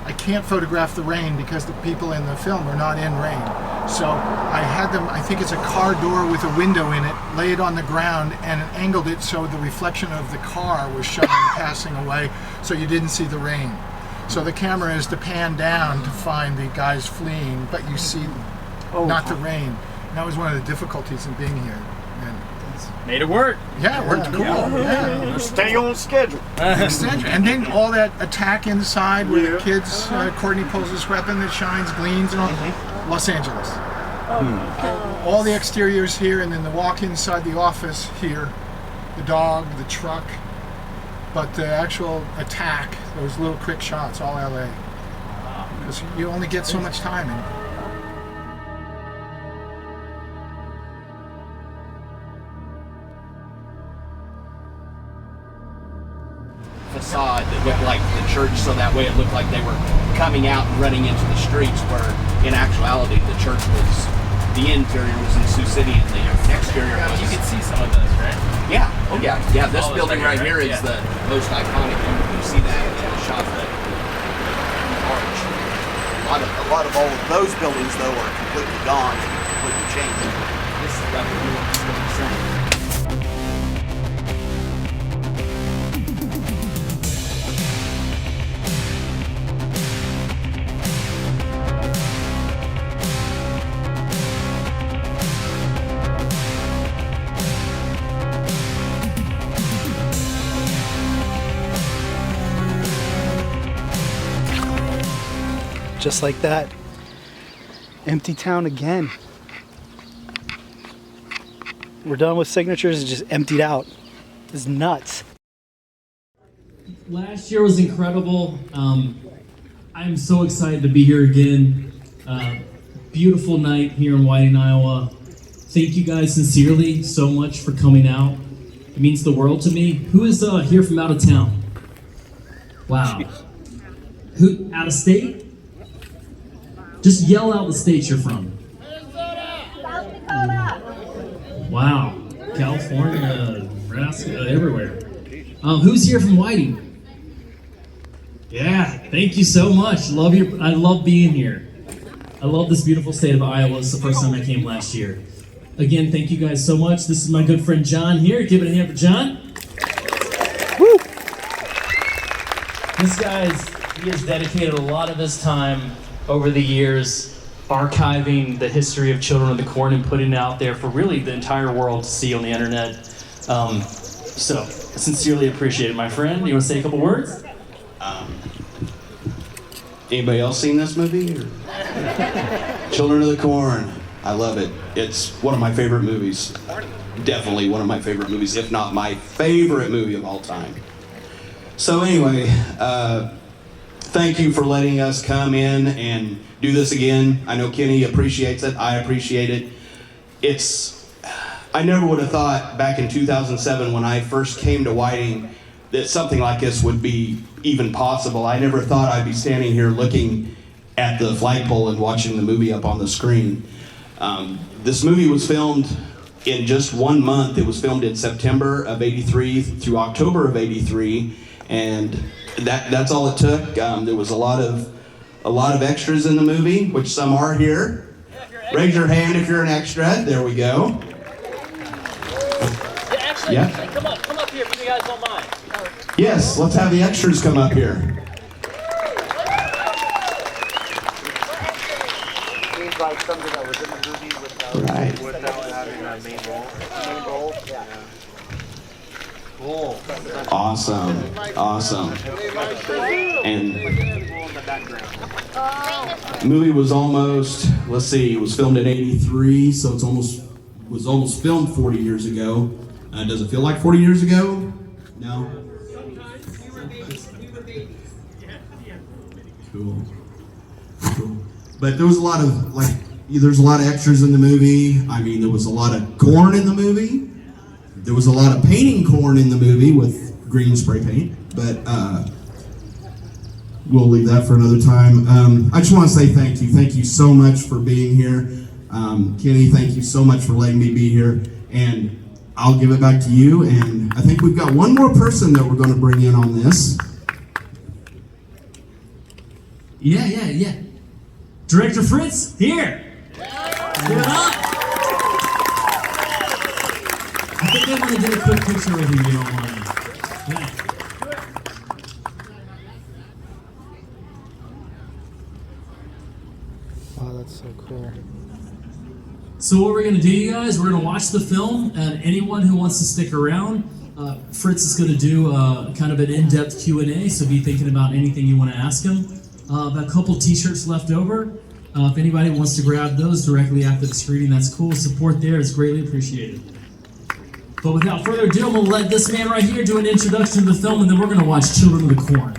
I can't photograph the rain because the people in the film are not in rain. So I had them, I think it's a car door with a window in it, lay it on the ground and angled it so the reflection of the car was showing passing away, so you didn't see the rain. So the camera is to pan down to find the guys fleeing, but you see not the rain. And that was one of the difficulties in being here. And made it work. Yeah, it worked cool. Yeah. Stay on schedule. And then all that attack inside where the kids, Courtney pulls this weapon that shines, gleams, and all. Los Angeles. All the exteriors here, and then the walk inside the office here, the dog, the truck. But the actual attack, those little quick shots, all LA. Because you only get so much time in. Facade that looked like the church, so that way it looked like they were coming out and running into the streets, where in actuality the church was, the interior was in Sioux City and the exterior was... You can see some of those, right? Yeah, oh yeah, yeah. This building right here is the most iconic one. You see that in the shot of the arch. A lot of all of those buildings though are completely gone and completely changed. This is about the same. Just like that, Empty town again. We're done with signatures, it's just emptied out. It's nuts. Last year was incredible. I'm so excited to be here again. Beautiful night here in Whiting, Iowa. Thank you guys sincerely so much for coming out. It means the world to me. Who is here from out of town? Wow. Who, out of state? Just yell out the state you're from. South Dakota. Wow. California, Nebraska, everywhere. Who's here from Whiting? Yeah, thank you so much. I love being here. I love this beautiful state of Iowa. It's the first time I came last year. Again, thank you guys so much. This is my good friend John here. Give it a hand for John. Woo! This he has dedicated a lot of his time over the years archiving the history of Children of the Corn and putting it out there for really the entire world to see on the internet. So, I sincerely appreciate it, my friend. You want to say a couple words? Anybody else seen this movie? Children of the Corn. I love it. It's one of my favorite movies. Definitely one of my favorite movies, if not my favorite movie of all time. So anyway, thank you for letting us come in and do this again. I know Kenny appreciates it. I appreciate it. I never would have thought back in 2007 when I first came to Whiting that something like this would be even possible. I never thought I'd be standing here looking at the flagpole and watching the movie up on the screen. This movie was filmed in just 1 month. It was filmed in September of '83 through October of '83, and that's all it took. There was a lot of extras in the movie, which some are here. Raise your hand if you're an extra. There we go. Yeah. Hey, come up here if you guys don't mind. Yes, let's have the extras come up here. Seems like something that was in the movie without having a main role. Yeah. Cool. Awesome. And the movie was almost, let's see, it was filmed in '83, so it was almost filmed 40 years ago. Does it feel like 40 years ago? No? Cool. But there was a lot of extras in the movie. I mean, there was a lot of corn in the movie. There was a lot of painting corn in the movie with green spray paint, but we'll leave that for another time. I just want to say thank you. Thank you so much for being here. Kenny, thank you so much for letting me be here. And I'll give it back to you. And I think we've got one more person that we're going to bring in on this. Yeah. Director Fritz, here. Give it up. I think I want to get a quick picture with you, if you don't mind. Yeah. Wow, that's so cool. So what we're going to do, you guys, we're going to watch the film, and anyone who wants to stick around, Fritz is going to do kind of an in-depth Q&A, so be thinking about anything you want to ask him. A couple t-shirts left over. If anybody wants to grab those directly after the screening, that's cool. Support there is greatly appreciated. But without further ado, I'm going to let this man right here do an introduction to the film, and then we're going to watch Children of the Corn.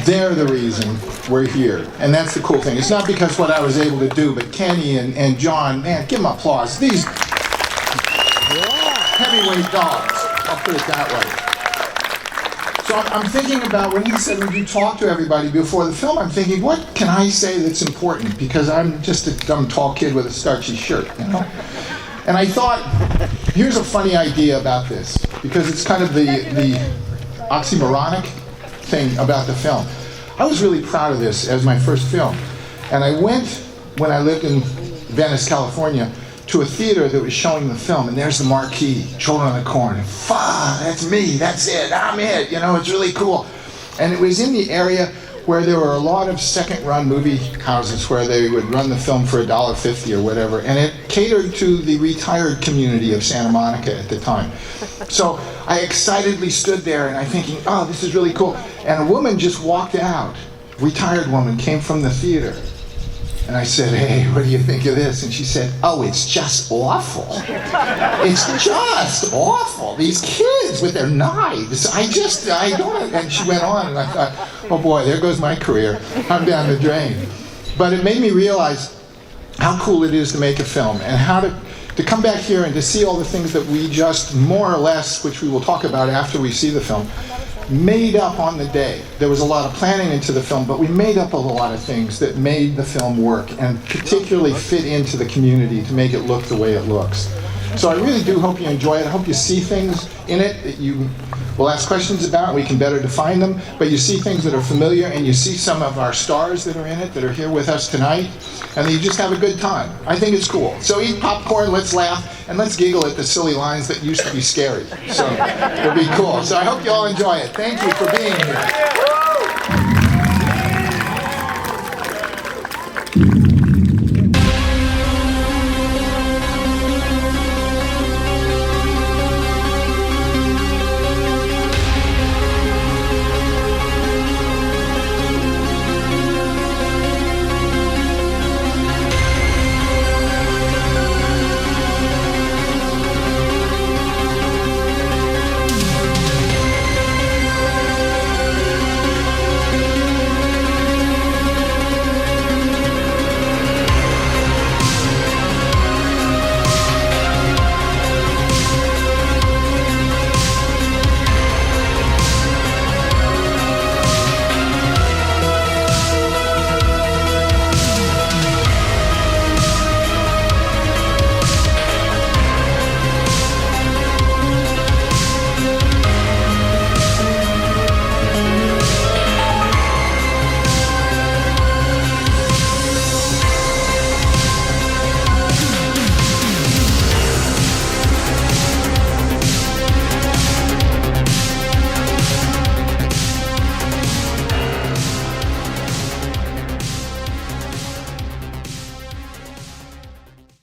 They're the reason we're here. And that's the cool thing. It's not because what I was able to do, but Kenny and John, man, give them applause. These heavyweight dogs, I'll put it that way. So I'm thinking about when you said when you talk to everybody before the film, I'm thinking, what can I say that's important? Because I'm just a dumb tall kid with a starchy shirt, you know? And I thought, here's a funny idea about this, because it's kind of the oxymoronic thing about the film. I was really proud of this as my first film. And I went, when I lived in Venice, California, to a theater that was showing the film, and there's the marquee, Children of the Corn. That's me, that's it, I'm it, you know, it's really cool. And it was in the area where there were a lot of second-run movie houses where they would run the film for $1.50 or whatever, and it catered to the retired community of Santa Monica at the time. So I excitedly stood there and I'm thinking, oh, this is really cool. And a woman just walked out, retired woman, came from the theater. And I said, hey, what do you think of this? And she said, oh, it's just awful. It's just awful. These kids with their knives. I don't. And she went on, and I thought, oh boy, there goes my career. I'm down the drain. But it made me realize how cool it is to make a film, and how to come back here and to see all the things that we just more or less, which we will talk about after we see the film, made up on the day. There was a lot of planning into the film, but we made up a lot of things that made the film work and particularly fit into the community to make it look the way it looks. So I really do hope you enjoy it. I hope you see things in it that you will ask questions about, and we can better define them, but you see things that are familiar, and you see some of our stars that are in it that are here with us tonight, and you just have a good time. I think it's cool. So eat popcorn, let's laugh, and let's giggle at the silly lines that used to be scary. So it'll be cool. So I hope you all enjoy it. Thank you for being here.